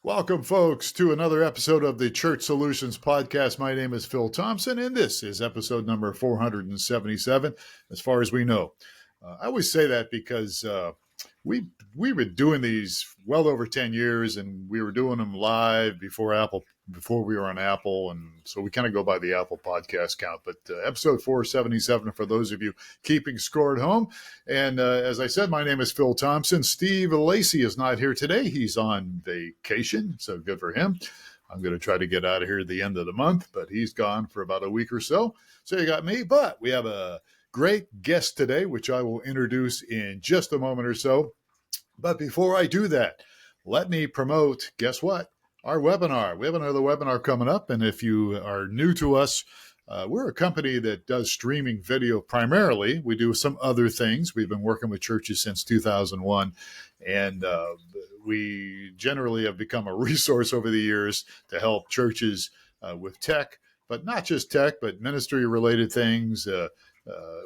Welcome, folks, to another episode of the Church Solutions Podcast. My name is Phil Thompson, and this is episode number 477, as far as we know. I always say that because we've been doing these well over 10 years, and we were doing them live before we were on Apple, and so we kind of go by the Apple podcast count. But episode 477 for those of you keeping score at home. And as I said, my name is Phil Thompson. Steve Lacey is not here today. He's on vacation, so good for him. I'm going to try to get out of here at the end of the month, but he's gone for about a week or so. So you got me, but we have a great guest today, which I will introduce in just a moment or so. But before I do that, let me promote, guess what? Our webinar. We have another webinar coming up. And if you are new to us, we're a company that does streaming video primarily. We do some other things. We've been working with churches since 2001. And we generally have become a resource over the years to help churches with tech, but not just tech, but ministry-related things.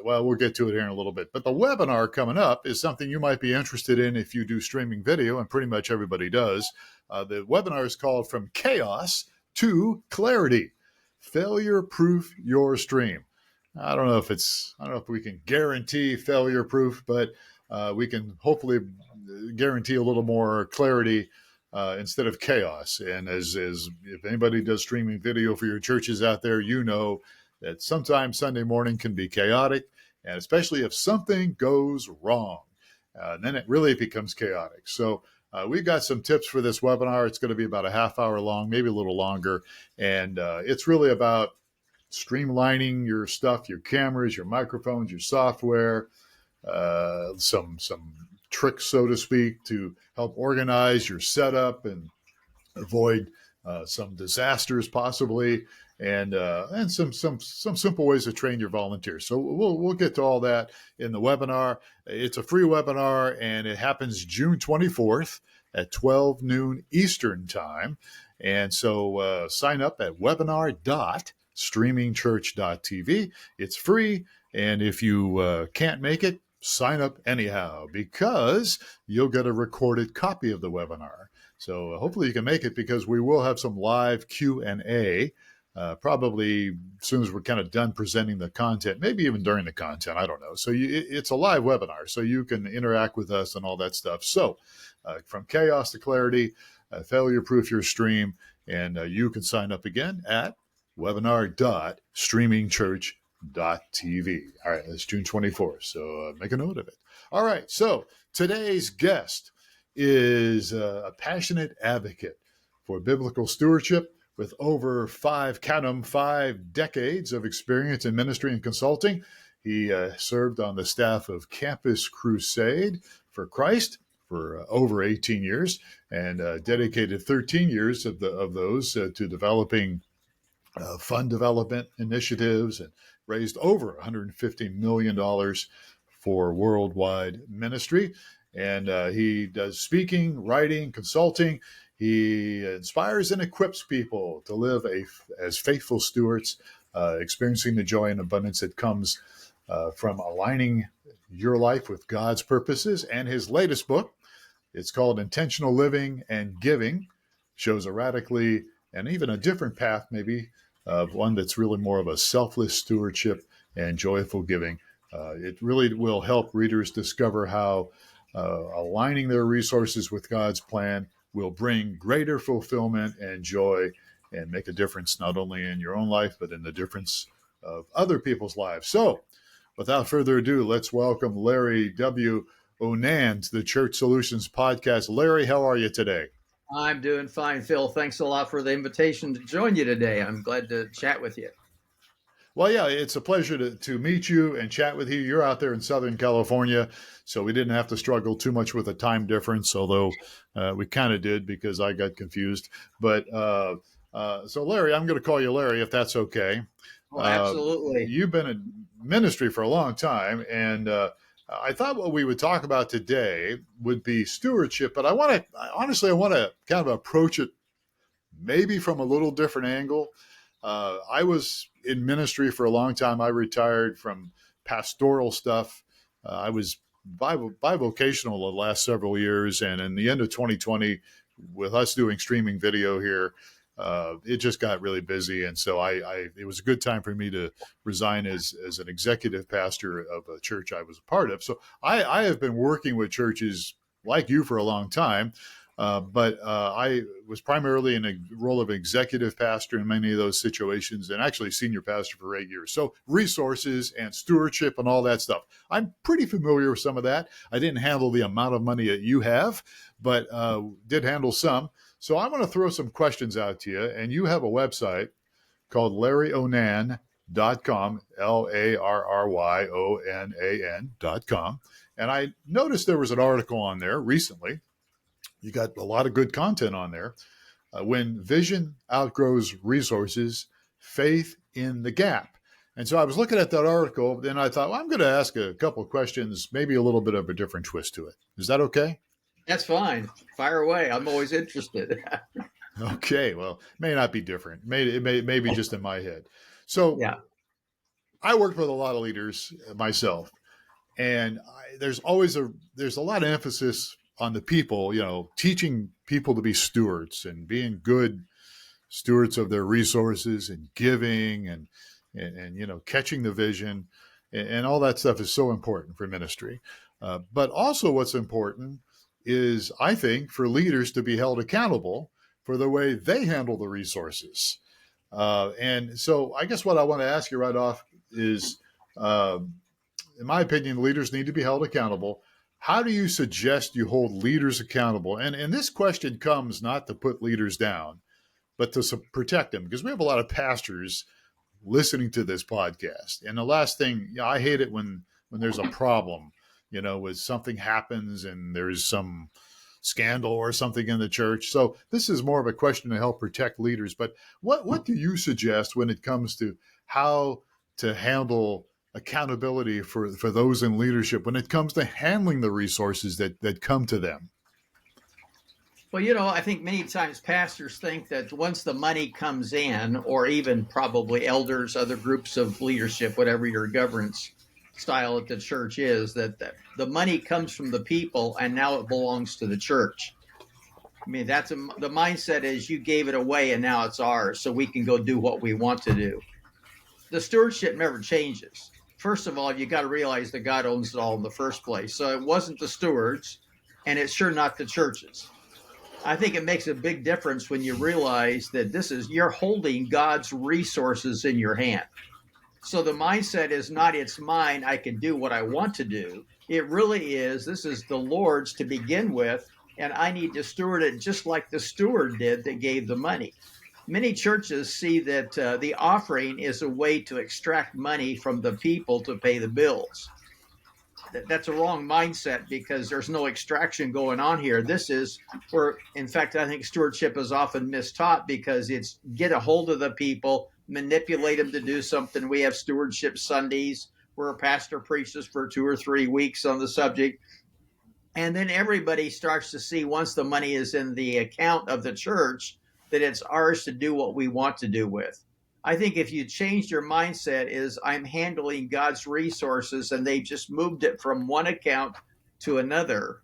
Well, we'll get to it here in a little bit. But the webinar coming up is something you might be interested in if you do streaming video, and pretty much everybody does. The webinar is called From Chaos to Clarity. Failure-proof your stream. I don't know if we can guarantee failure-proof, but we can hopefully guarantee a little more clarity instead of chaos. And as if anybody does streaming video for your churches out there, you know that sometimes Sunday morning can be chaotic, and especially if something goes wrong, then it really becomes chaotic. So we've got some tips for this webinar. It's going to be about a half hour long, maybe a little longer, and it's really about streamlining your stuff, your cameras, your microphones, your software, some tricks, so to speak, to help organize your setup and avoid some disasters possibly, and some simple ways to train your volunteers. So we'll get to all that in the webinar. It's a free webinar, and it happens June 24th at 12 noon Eastern time. And so sign up at webinar.streamingchurch.tv. It's free, and if you can't make it, sign up anyhow, because you'll get a recorded copy of the webinar. So hopefully you can make it, because we will have some live Q&A, probably as soon as we're kind of done presenting the content, maybe even during the content, I don't know. So it's a live webinar, so you can interact with us and all that stuff. So from chaos to clarity, failure-proof your stream, and you can sign up again at webinar.streamingchurch.tv. All right, that's June 24th, so make a note of it. All right, so today's guest is a passionate advocate for biblical stewardship with over 5 decades of experience in ministry and consulting. He served on the staff of Campus Crusade for Christ for over 18 years, and dedicated 13 years of those to developing fund development initiatives, and raised over $150 million for worldwide ministry. And he does speaking, writing, consulting. He inspires and equips people to live as faithful stewards, experiencing the joy and abundance that comes from aligning your life with God's purposes. And his latest book, it's called Intentional Living and Giving, shows a radically and even a different path, maybe, one that's really more of a selfless stewardship and joyful giving. It really will help readers discover how aligning their resources with God's plan will bring greater fulfillment and joy, and make a difference not only in your own life, but in the difference of other people's lives. So without further ado, let's welcome Larry W. O-Nan to the Church Solutions Podcast. Larry, how are you today? I'm doing fine, Phil. Thanks a lot for the invitation to join you today. I'm glad to chat with you. Well, yeah, it's a pleasure to meet you and chat with you. You're out there in Southern California, so we didn't have to struggle too much with a time difference, although we kind of did because I got confused. But so, Larry, I'm going to call you Larry, if that's okay. Oh, absolutely. You've been in ministry for a long time, and I thought what we would talk about today would be stewardship, but I want to kind of approach it maybe from a little different angle. I was in ministry for a long time. I retired from pastoral stuff. I was bivocational the last several years, and in the end of 2020, with us doing streaming video here, it just got really busy. And so it was a good time for me to resign as an executive pastor of a church I was a part of. So I have been working with churches like you for a long time. But I was primarily in a role of executive pastor in many of those situations, and actually senior pastor for 8 years. So resources and stewardship and all that stuff, I'm pretty familiar with some of that. I didn't handle the amount of money that you have, but did handle some. So I'm going to throw some questions out to you, and you have a website called LarryOnan.com, Larryonan.com. And I noticed there was an article on there recently. You got a lot of good content on there. When vision outgrows resources, faith in the gap. And so I was looking at that article, and I thought, well, I'm going to ask a couple of questions, maybe a little bit of a different twist to it. Is that okay? That's fine. Fire away. I'm always interested. Okay. Well, it may not be different. It may be just in my head. So Yeah. I worked with a lot of leaders myself, and there's a lot of emphasis on the people, teaching people to be stewards and being good stewards of their resources and giving and catching the vision and all that stuff is so important for ministry. But also what's important is, I think, for leaders to be held accountable for the way they handle the resources. And so I guess what I want to ask you right off is, in my opinion, leaders need to be held accountable. How do you suggest you hold leaders accountable? And this question comes not to put leaders down, but to protect them, because we have a lot of pastors listening to this podcast. And the last thing, I hate it when there's a problem, when something happens and there's some scandal or something in the church. So this is more of a question to help protect leaders. But what do you suggest when it comes to how to handle accountability for those in leadership when it comes to handling the resources that come to them? Well, I think many times pastors think that once the money comes in, or even probably elders, other groups of leadership, whatever your governance style at the church is, that the money comes from the people and now it belongs to the church. I mean, the mindset is you gave it away and now it's ours, so we can go do what we want to do. The stewardship never changes. First of all, you got to realize that God owns it all in the first place. So it wasn't the stewards, and it's sure not the churches. I think it makes a big difference when you realize that you're holding God's resources in your hand. So the mindset is not, it's mine, I can do what I want to do. It really is, this is the Lord's to begin with, and I need to steward it just like the steward did that gave the money. Many churches see that the offering is a way to extract money from the people to pay the bills. That's a wrong mindset, because there's no extraction going on here. This is where, in fact, I think stewardship is often mistaught, because it's get a hold of the people, manipulate them to do something. We have stewardship Sundays where a pastor preaches for 2 or 3 weeks on the subject. And then everybody starts to see, once the money is in the account of the church, that it's ours to do what we want to do with. I think if you changed your mindset is, I'm handling God's resources and they just moved it from one account to another,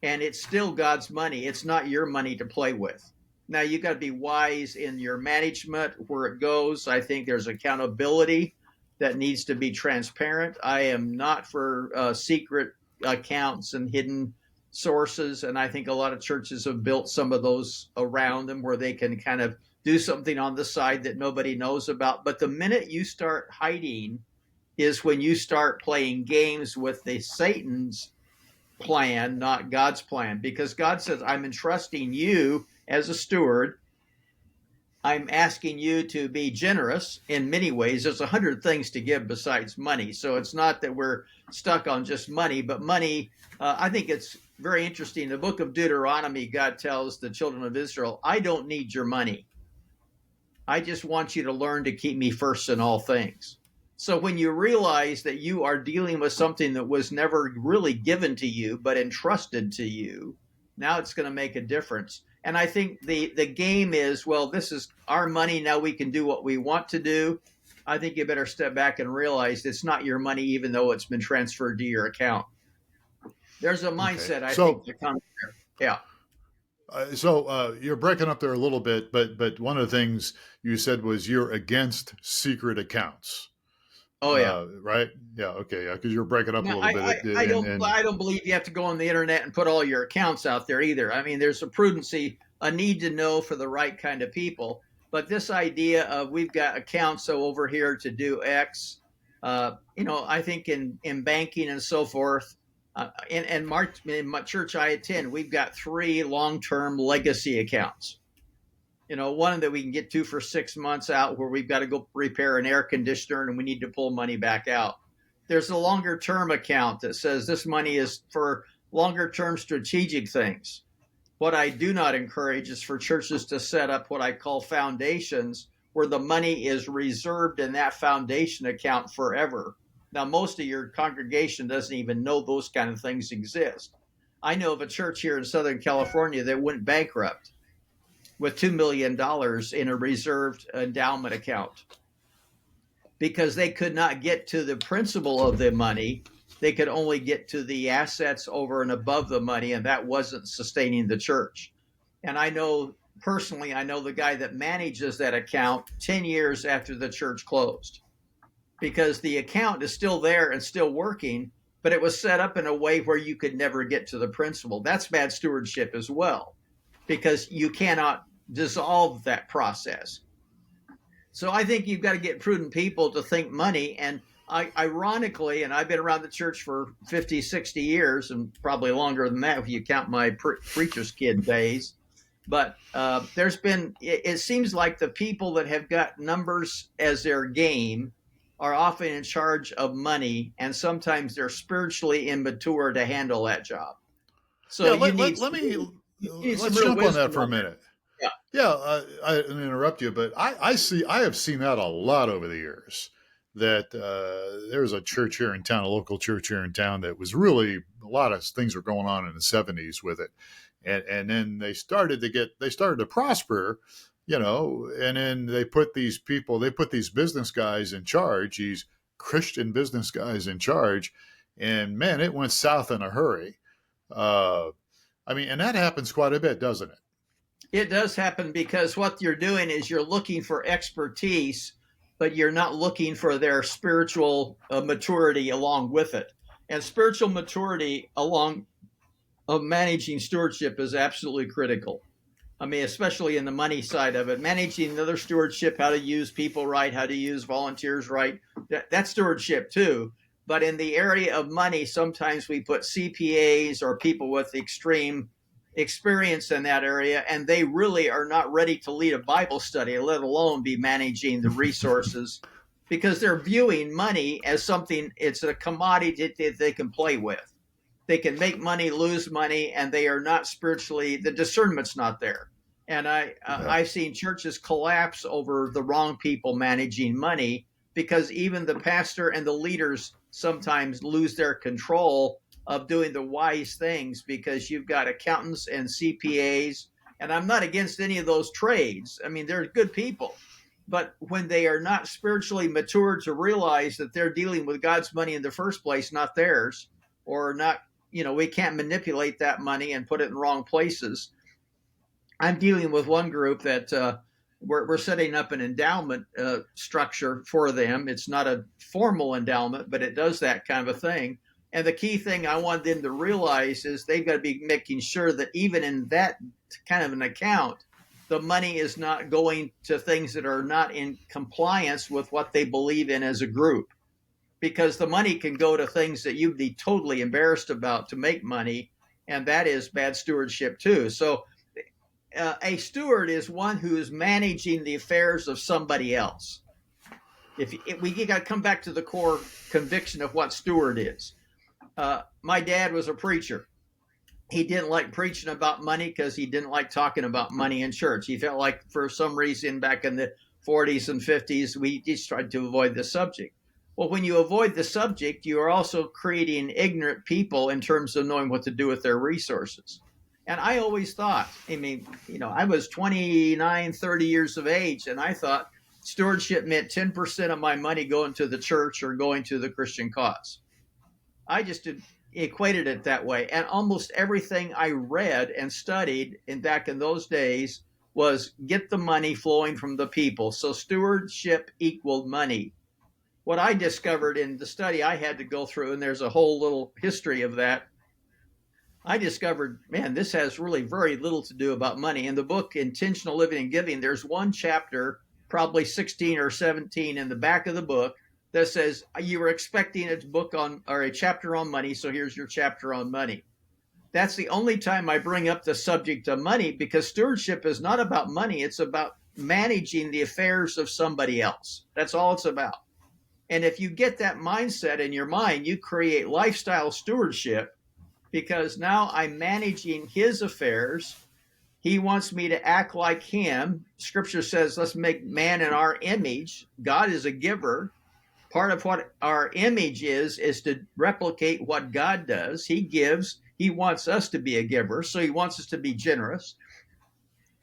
and it's still God's money. It's not your money to play with. Now, you got to be wise in your management where it goes. I think there's accountability that needs to be transparent. I am not for secret accounts and hidden sources. And I think a lot of churches have built some of those around them where they can kind of do something on the side that nobody knows about. But the minute you start hiding is when you start playing games with Satan's plan, not God's plan. Because God says, I'm entrusting you as a steward. I'm asking you to be generous in many ways. There's 100 things to give besides money. So it's not that we're stuck on just money, but money, I think it's very interesting. In the book of Deuteronomy, God tells the children of Israel, I don't need your money. I just want you to learn to keep me first in all things. So when you realize that you are dealing with something that was never really given to you, but entrusted to you, now it's going to make a difference. And I think the game is, well, this is our money. Now we can do what we want to do. I think you better step back and realize it's not your money, even though it's been transferred to your account. There's a mindset, I think, to come there. Yeah. You're breaking up there a little bit, but one of the things you said was you're against secret accounts, Oh yeah. right? Yeah, okay, yeah, because you're breaking up a No, little bit, and I don't believe you have to go on the internet and put all your accounts out there either. I mean, there's a prudency, a need to know for the right kind of people. But this idea of we've got accounts so over here to do X, I think in banking and so forth, in my church I attend, we've got three long-term legacy accounts. One that we can get to for 6 months out where we've got to go repair an air conditioner and we need to pull money back out. There's a longer term account that says this money is for longer term strategic things. What I do not encourage is for churches to set up what I call foundations where the money is reserved in that foundation account forever. Now, most of your congregation doesn't even know those kind of things exist. I know of a church here in Southern California that went bankrupt with $2 million in a reserved endowment account because they could not get to the principal of the money. They could only get to the assets over and above the money, and that wasn't sustaining the church. And I know personally, I know the guy that manages that account 10 years after the church closed because the account is still there and still working, but it was set up in a way where you could never get to the principal. That's bad stewardship as well, because you cannot dissolve that process. So I think you've got to get prudent people to think money. And ironically, and I've been around the church for 50, 60 years, and probably longer than that if you count my preacher's kid days. But it seems like the people that have got numbers as their game are often in charge of money, and sometimes they're spiritually immature to handle that job. So yeah, let's jump on that for a minute. I didn't interrupt you, but I have seen that a lot over the years. That there's a church here in town, a local church here in town, that was really a lot of things were going on in the 70s with it, and then they started to prosper, and then they put these business guys in charge, these Christian business guys in charge, and man, it went south in a hurry. And that happens quite a bit, doesn't it? It does happen because what you're doing is you're looking for expertise, but you're not looking for their spiritual maturity along with it. And spiritual maturity along of managing stewardship is absolutely critical. I mean, especially in the money side of it, managing another stewardship, how to use people right, how to use volunteers right. That's stewardship too. But in the area of money, sometimes we put CPAs or people with extreme experience in that area, and they really are not ready to lead a Bible study, let alone be managing the resources, because they're viewing money as something, it's a commodity that they can play with. They can make money, lose money, and they are not spiritually, the discernment's not there. And I've seen churches collapse over the wrong people managing money because even the pastor and the leaders sometimes lose their control of doing the wise things because you've got accountants and CPAs. And I'm not against any of those trades. I mean, they're good people. But when they are not spiritually mature to realize that they're dealing with God's money in the first place, not theirs, or not, we can't manipulate that money and put it in wrong places. I'm dealing with one group that we're setting up an endowment structure for them. It's not a formal endowment, but it does that kind of a thing. And the key thing I want them to realize is they've got to be making sure that even in that kind of an account, the money is not going to things that are not in compliance with what they believe in as a group. Because the money can go to things that you'd be totally embarrassed about to make money, and that is bad stewardship too. So a steward is one who is managing the affairs of somebody else. If we got to come back to the core conviction of what steward is. My dad was a preacher. He didn't like preaching about money because he didn't like talking about money in church. He felt like for some reason back in the 40s and 50s, we just tried to avoid the subject. Well, when you avoid the subject, you are also creating ignorant people in terms of knowing what to do with their resources. And I always thought, I was 29, 30 years of age, and I thought stewardship meant 10% of my money going to the church or going to the Christian cause. equated it that way. And almost everything I read and studied back in those days was get the money flowing from the people. So stewardship equaled money. What I discovered in the study I had to go through, and there's a whole little history of that, I discovered, man, this has really very little to do about money. In the book, Intentional Living and Giving, there's one chapter, probably 16 or 17 in the back of the book, that says you were expecting a book on or a chapter on money, so here's your chapter on money. That's the only time I bring up the subject of money, because stewardship is not about money. It's about managing the affairs of somebody else. That's all it's about. And if you get that mindset in your mind, you create lifestyle stewardship, because now I'm managing his affairs. He wants me to act like him. Scripture says, let's make man in our image. God is a giver. Part of what our image is to replicate what God does. He gives. He wants us to be a giver, so he wants us to be generous.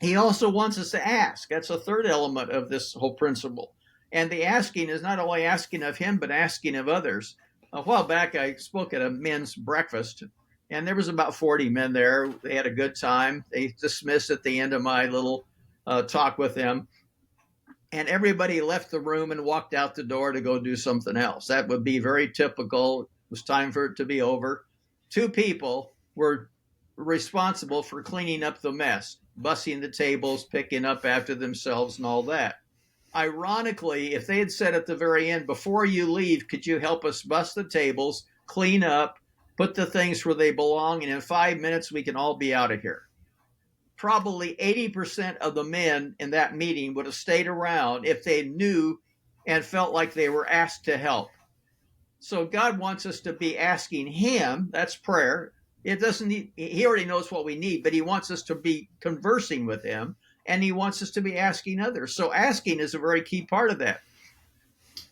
He also wants us to ask. That's a third element of this whole principle. And the asking is not only asking of him, but asking of others. A while back, I spoke at a men's breakfast, and there was about 40 men there. They had a good time. They dismissed at the end of my little talk with them. And everybody left the room and walked out the door to go do something else. That would be very typical. It was time for it to be over. 2 people were responsible for cleaning up the mess, bussing the tables, picking up after themselves and all that. Ironically, if they had said at the very end, before you leave, could you help us bust the tables, clean up, put the things where they belong, and in 5 minutes we can all be out of here. Probably 80% of the men in that meeting would have stayed around if they knew and felt like they were asked to help. So God wants us to be asking him. That's prayer. It doesn't need, he already knows what we need, but he wants us to be conversing with him, and he wants us to be asking others. So asking is a very key part of that.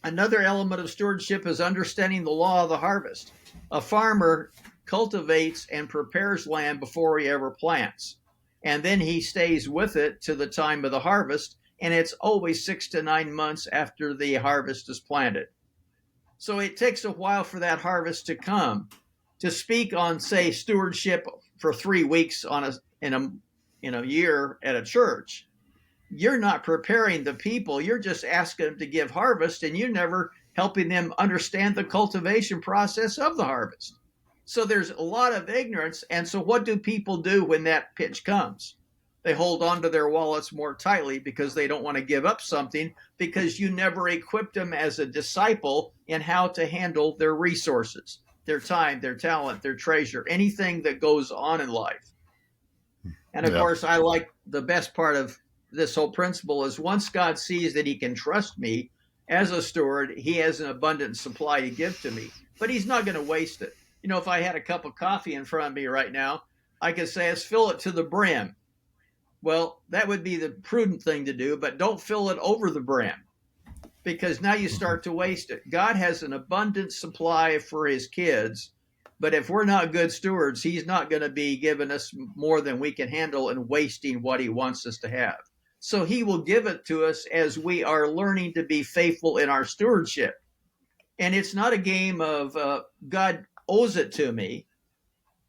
Another element of stewardship is understanding the law of the harvest. A farmer cultivates and prepares land before he ever plants. And then he stays with it to the time of the harvest, and it's always 6 to 9 months after the harvest is planted. So it takes a while for that harvest to come. To speak on, say, stewardship for 3 weeks in a year at a church, you're not preparing the people. You're just asking them to give harvest, and you're never helping them understand the cultivation process of the harvest. So there's a lot of ignorance. And so what do people do when that pitch comes? They hold on to their wallets more tightly because they don't want to give up something, because you never equipped them as a disciple in how to handle their resources, their time, their talent, their treasure, anything that goes on in life. And of course, I like the best part of this whole principle is once God sees that he can trust me as a steward, he has an abundant supply to give to me, but he's not going to waste it. You know, if I had a cup of coffee in front of me right now, I could say, let's fill it to the brim. Well, that would be the prudent thing to do, but don't fill it over the brim, because now you start to waste it. God has an abundant supply for his kids, but if we're not good stewards, he's not going to be giving us more than we can handle and wasting what he wants us to have. So he will give it to us as we are learning to be faithful in our stewardship. And it's not a game of God owes it to me.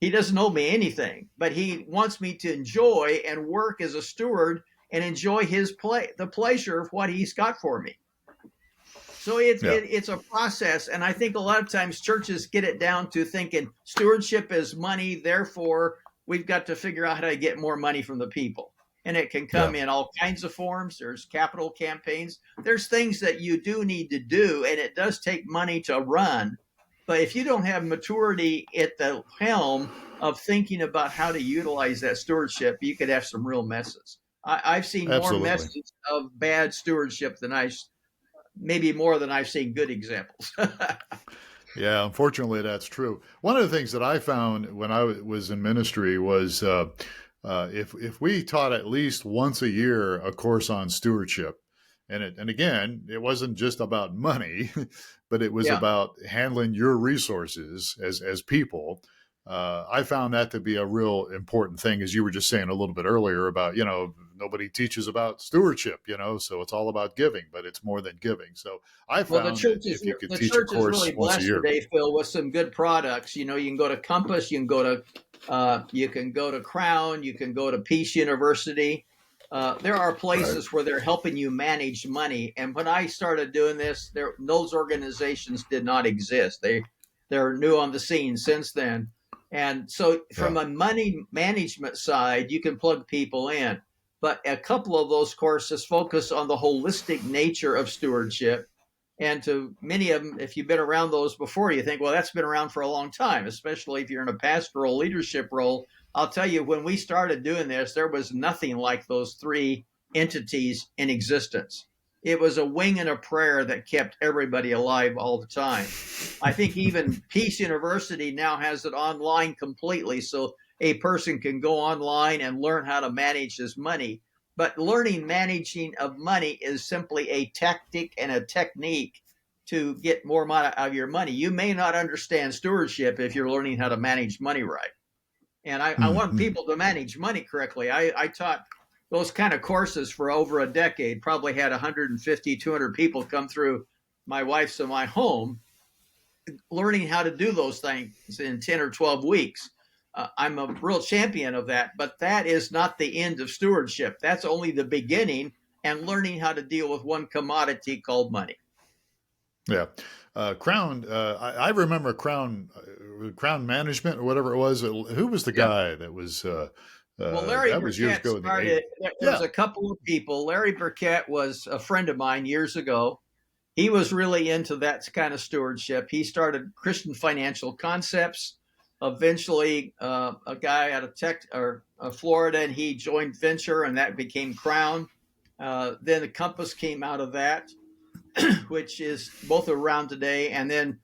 He doesn't owe me anything, but he wants me to enjoy and work as a steward and enjoy the pleasure of what he's got for me. So it's a process. And I think a lot of times churches get it down to thinking stewardship is money. Therefore, we've got to figure out how to get more money from the people. And it can come in all kinds of forms. There's capital campaigns. There's things that you do need to do, and it does take money to run. But if you don't have maturity at the helm of thinking about how to utilize that stewardship, you could have some real messes. I've seen more messes of bad stewardship than maybe more than I've seen good examples. Yeah, unfortunately, that's true. One of the things that I found when I was in ministry was if we taught at least once a year a course on stewardship, and again, it wasn't just about money, but it was about handling your resources as people. I found that to be a real important thing, as you were just saying a little bit earlier about, nobody teaches about stewardship, so it's all about giving, but it's more than giving. So I Well, found that if you could the teach a church is course really once a blessed year. today, Phil, with some good products. You can go to Compass, you can go to Crown, you can go to Peace University. There are places where they're helping you manage money. And when I started doing this, those organizations did not exist. They're new on the scene since then. And so from a money management side, you can plug people in. But a couple of those courses focus on the holistic nature of stewardship. And to many of them, if you've been around those before, you think, well, that's been around for a long time, especially if you're in a pastoral leadership role. I'll tell you, when we started doing this, there was nothing like those three entities in existence. It was a wing and a prayer that kept everybody alive all the time. I think even Peace University now has it online completely, so a person can go online and learn how to manage his money. But managing of money is simply a tactic and a technique to get more money out of your money. You may not understand stewardship if you're learning how to manage money right. And I want people to manage money correctly. I taught those kind of courses for over a decade, probably had 150, 200 people come through my wife's and my home, learning how to do those things in 10 or 12 weeks. I'm a real champion of that, but that is not the end of stewardship. That's only the beginning, and learning how to deal with one commodity called money. Yeah. Crown, I remember Crown Management or whatever it was. Who was the guy that was, well, Larry that was years Burkett ago. There was a couple of people. Larry Burkett was a friend of mine years ago. He was really into that kind of stewardship. He started Christian Financial Concepts. Eventually, a guy out of Florida, and he joined Venture, and that became Crown. Then the Compass came out of that, which is both around today. And then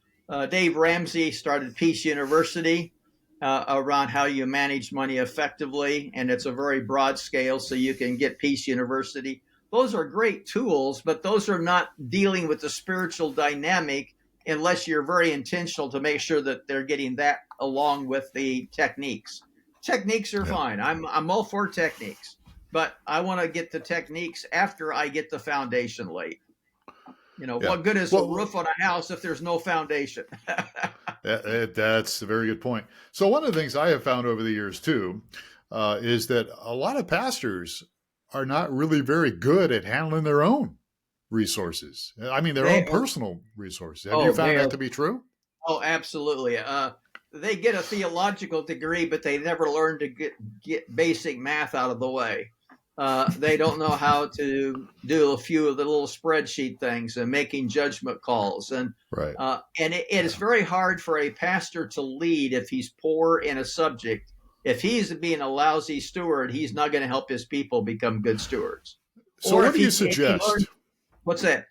Dave Ramsey started Peace University around how you manage money effectively, and it's a very broad scale, so you can get Peace University. Those are great tools, but those are not dealing with the spiritual dynamic unless you're very intentional to make sure that they're getting that along with the techniques. Techniques are fine. I'm all for techniques, but I want to get the techniques after I get the foundation laid. What good is a roof on a house if there's no foundation? That's a very good point. So one of the things I have found over the years too is that a lot of pastors are not really very good at handling their own resources. I mean, their own personal resources. Have you found that to be true? Oh, absolutely. They get a theological degree, but they never learn to get basic math out of the way. They don't know how to do a few of the little spreadsheet things and making judgment calls. And it is very hard for a pastor to lead if he's poor in a subject. If he's being a lousy steward, he's not going to help his people become good stewards. So what do you suggest? What's that?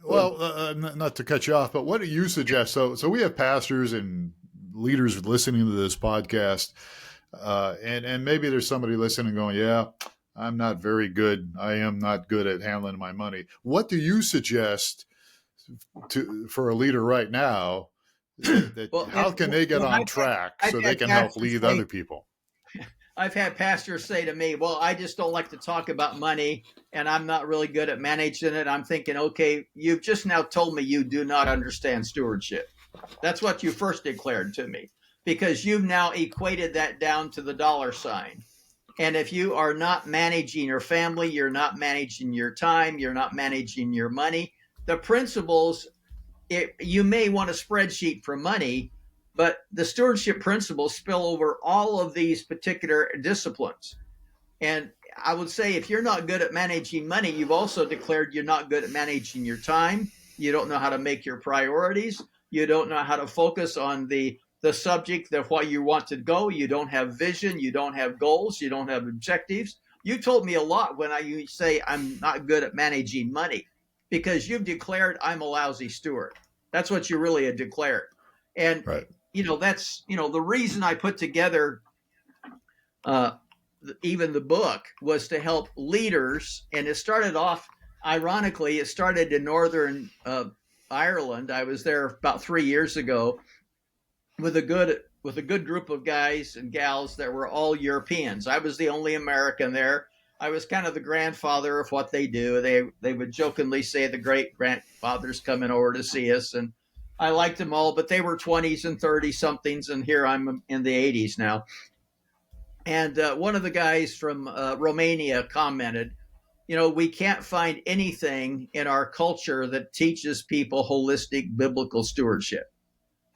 Not to cut you off, but what do you suggest? So we have pastors and leaders listening to this podcast, and maybe there's somebody listening going, yeah, I'm not very good. I am not good at handling my money. What do you suggest for a leader right now? How can they get on track so they can help lead other people? I've had pastors say to me, well, I just don't like to talk about money and I'm not really good at managing it. I'm thinking, okay, you've just now told me you do not understand stewardship. That's what you first declared to me, because you've now equated that down to the dollar sign. And if you are not managing your family, you're not managing your time, you're not managing your money, the principles, you may want a spreadsheet for money, but the stewardship principles spill over all of these particular disciplines. And I would say if you're not good at managing money, you've also declared you're not good at managing your time. You don't know how to make your priorities. You don't know how to focus on the subject of what you want to go. You don't have vision. You don't have goals. You don't have objectives. You told me a lot when you say I'm not good at managing money, because you've declared I'm a lousy steward. That's what you really had declared. And, that's, the reason I put together even the book was to help leaders. And it started off, ironically, it started in Northern Ireland. I was there about 3 years ago with a good with a good group of guys and gals that were all Europeans. I was the only American there. I was kind of the grandfather of what they do. They would jokingly say the great grandfather's coming over to see us, and I liked them all, but they were 20s and 30 somethings, and here I'm in the 80s now. And one of the guys from Romania commented, we can't find anything in our culture that teaches people holistic biblical stewardship.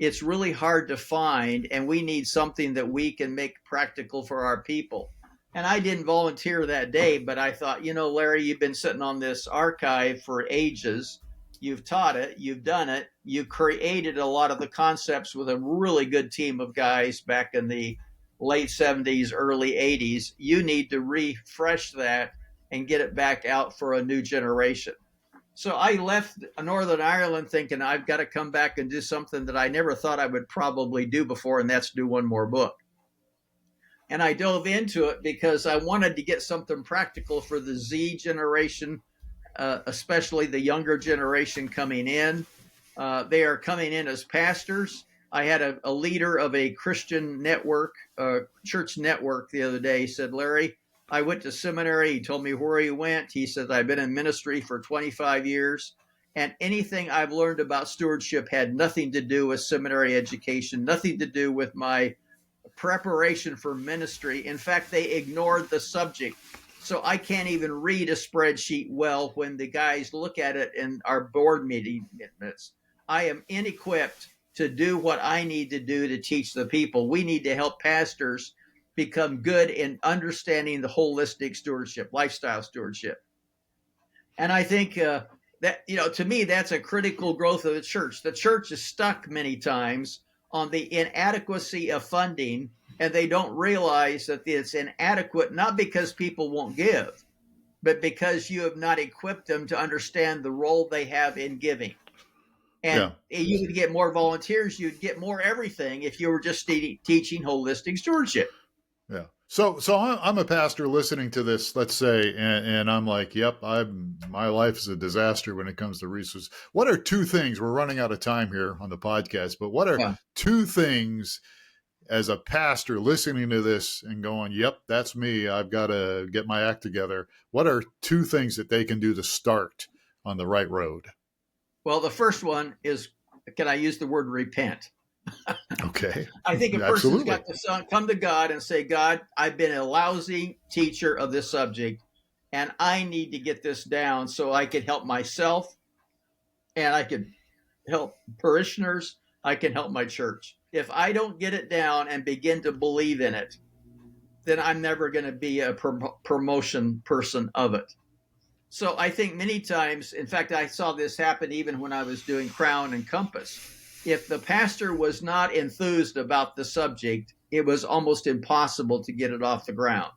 It's really hard to find, and we need something that we can make practical for our people. And I didn't volunteer that day, but I thought, Larry, you've been sitting on this archive for ages. You've taught it, you've done it, you created a lot of the concepts with a really good team of guys back in the late 70s, early 80s. You need to refresh that and get it back out for a new generation. So I left Northern Ireland thinking I've got to come back and do something that I never thought I would probably do before, and that's do one more book. And I dove into it because I wanted to get something practical for the Z generation, especially the younger generation coming in. They are coming in as pastors. I had a leader of a Christian network, church network the other day said, Larry, I went to seminary. He told me where he went. He said, I've been in ministry for 25 years. And anything I've learned about stewardship had nothing to do with seminary education, nothing to do with my preparation for ministry. In fact, they ignored the subject. So I can't even read a spreadsheet well when the guys look at it in our board meeting minutes. I am inequipped to do what I need to do to teach the people. We need to help pastors become good in understanding the holistic stewardship, lifestyle stewardship. And I think that, to me, that's a critical growth of the church. The church is stuck many times on the inadequacy of funding, and they don't realize that it's inadequate, not because people won't give, but because you have not equipped them to understand the role they have in giving. And you would get more volunteers, you'd get more everything if you were just teaching holistic stewardship. Yeah. So I'm a pastor listening to this, let's say, and I'm like, yep, my life is a disaster when it comes to resources. What are two things? We're running out of time here on the podcast, but what are two things as a pastor listening to this and going, yep, that's me. I've got to get my act together. What are two things that they can do to start on the right road? Well, the first one is, can I use the word repent? Okay. I think a person's got to come to God and say, God, I've been a lousy teacher of this subject, and I need to get this down so I can help myself, and I can help parishioners, I can help my church. If I don't get it down and begin to believe in it, then I'm never going to be a promotion person of it. So I think many times, in fact, I saw this happen even when I was doing Crown and Compass. If the pastor was not enthused about the subject, it was almost impossible to get it off the ground.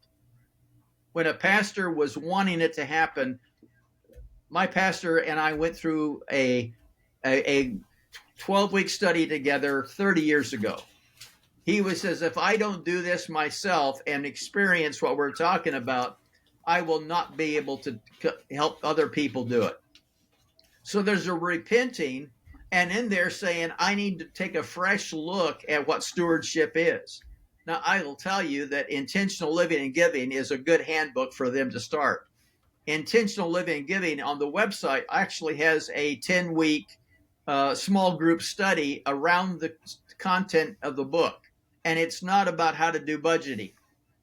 When a pastor was wanting it to happen, my pastor and I went through a 12-week study together 30 years ago. He says, if I don't do this myself and experience what we're talking about, I will not be able to help other people do it. So there's a repenting, and in there saying, I need to take a fresh look at what stewardship is. Now, I will tell you that intentional living and giving is a good handbook for them to start. Intentional living and giving on the website actually has a 10-week small group study around the content of the book. And it's not about how to do budgeting.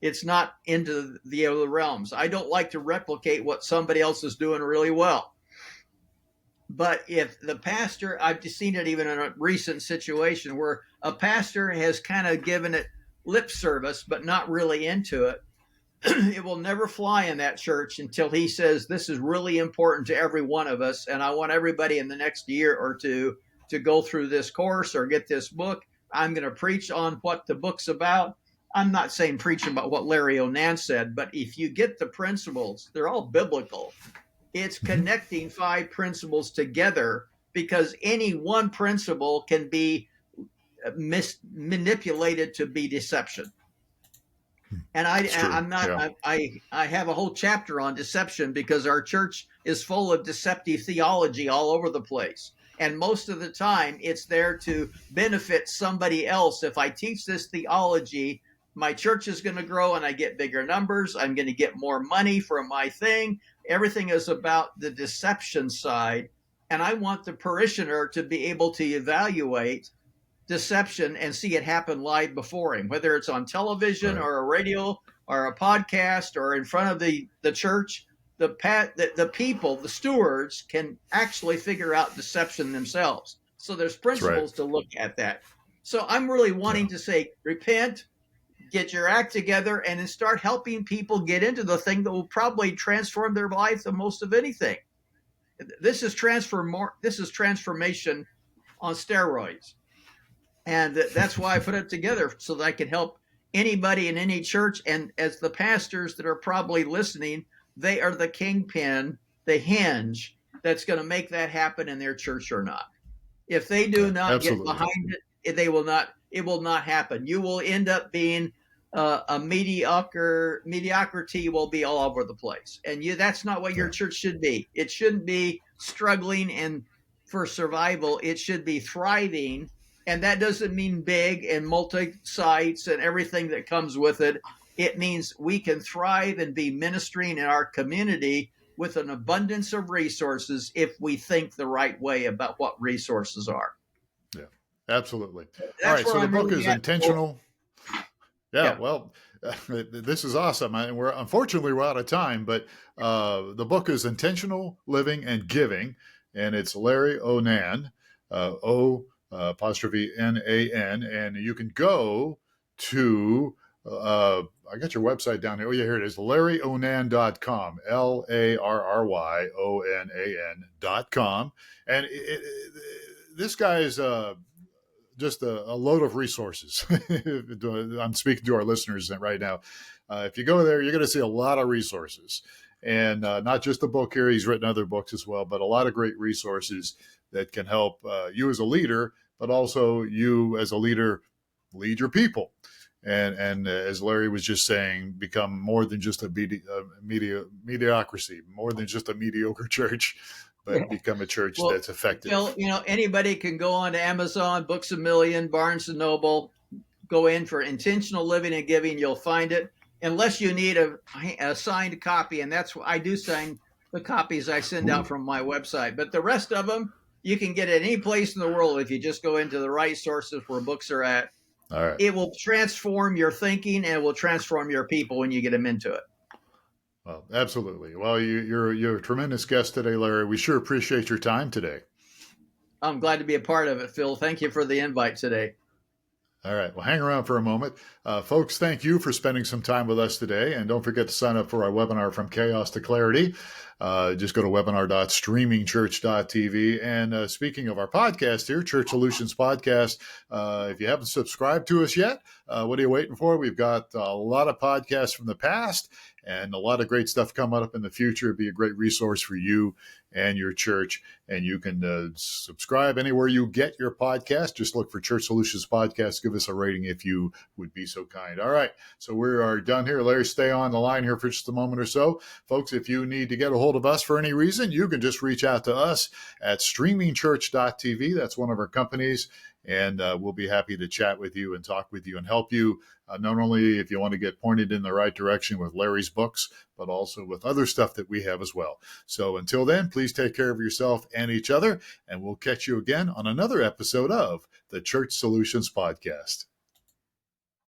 It's not into the other realms. I don't like to replicate what somebody else is doing really well. But if the pastor, I've just seen it even in a recent situation where a pastor has kind of given it lip service, but not really into it, it will never fly in that church until he says, this is really important to every one of us. And I want everybody in the next year or two to go through this course or get this book. I'm going to preach on what the book's about. I'm not saying preach about what Larry O-Nan said, but if you get the principles, they're all biblical. It's connecting 5 principles together, because any one principle can be manipulated to be deception. And I have a whole chapter on deception because our church is full of deceptive theology all over the place. And most of the time, it's there to benefit somebody else. If I teach this theology, my church is going to grow and I get bigger numbers. I'm going to get more money for my thing. Everything is about the deception side. And I want the parishioner to be able to evaluate deception and see it happen live before him, whether it's on television Right. or a radio or a podcast or in front of the church. The people, the stewards, can actually figure out deception themselves. So there's principles to look at that. So I'm really wanting to say, repent, get your act together, and then start helping people get into the thing that will probably transform their life the most of anything. This is transformation on steroids. And that's why I put it together, so that I can help anybody in any church. And as the pastors that are probably listening, they are the kingpin, the hinge that's going to make that happen in their church or not. If they do not get behind it, it will not happen. You will end up being mediocrity will be all over the place. And that's not what your church should be. It shouldn't be struggling and for survival. It should be thriving. And that doesn't mean big and multi-sites and everything that comes with it. It means we can thrive and be ministering in our community with an abundance of resources if we think the right way about what resources are. Yeah, absolutely. All right, so the book is intentional. Yeah, well, this is awesome. Unfortunately, we're out of time, but the book is Intentional Living and Giving, and it's Larry O-Nan, O''N', and you can go to I got your website down here. Oh, yeah, here it is. LarryOnan.com. LarryOnan.com. And this guy is just a load of resources. I'm speaking to our listeners right now. If you go there, you're going to see a lot of resources. And not just the book here. He's written other books as well, but a lot of great resources that can help you as a leader, but also you as a leader lead your people. And as Larry was just saying, become more than just a mediocrity, more than just a mediocre church, but become a church that's effective. Phil, anybody can go on to Amazon, Books A Million, Barnes & Noble, go in for Intentional Living and Giving. You'll find it, unless you need a signed copy. And that's what I do, sign the copies I send out from my website. But the rest of them, you can get at any place in the world if you just go into the right sources where books are at. All right. It will transform your thinking and it will transform your people when you get them into it. Well, absolutely. Well, you're a tremendous guest today, Larry. We sure appreciate your time today. I'm glad to be a part of it, Phil. Thank you for the invite today. All right. Well, hang around for a moment. Folks, thank you for spending some time with us today. And don't forget to sign up for our webinar, From Chaos to Clarity. Just go to webinar.streamingchurch.tv. And speaking of our podcast here, Church Solutions Podcast, if you haven't subscribed to us yet, what are you waiting for? We've got a lot of podcasts from the past and a lot of great stuff coming up in the future. It'd be a great resource for you and your church. And you can subscribe anywhere you get your podcast. Just look for Church Solutions Podcast. Give us a rating if you would be so kind. All right. So we are done here. Larry, stay on the line here for just a moment or so. Folks, if you need to get a hold of us for any reason, you can just reach out to us at streamingchurch.tv. That's one of our companies. And we'll be happy to chat with you and talk with you and help you, not only if you want to get pointed in the right direction with Larry's books, but also with other stuff that we have as well. So until then, please take care of yourself and each other, and we'll catch you again on another episode of the Church Solutions Podcast.